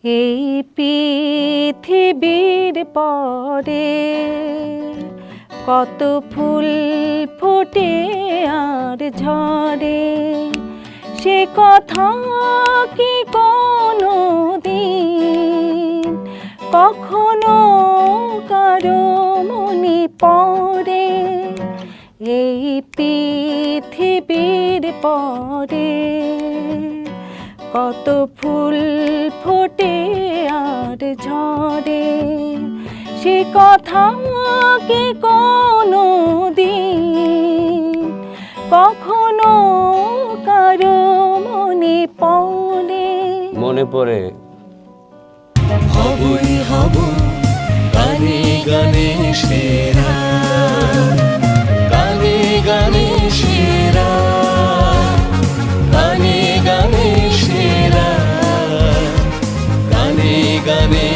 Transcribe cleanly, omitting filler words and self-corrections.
এই পৃথিবীর পরে কত ফুল ফোটে আর ঝরে, সে কথা কি কোনো দিন কখনো কারো মনে পড়ে? এই পৃথিবীর পরে কত ফুল ফোটে আর ঝরে, সে কথা কি কোনো দিন কখনো কারো মনে পড়ে? মনে পড়ে হবই হব গানে গানে সেরা, গানে গানে সেরা, গানে গানে সেরা, গানে গানে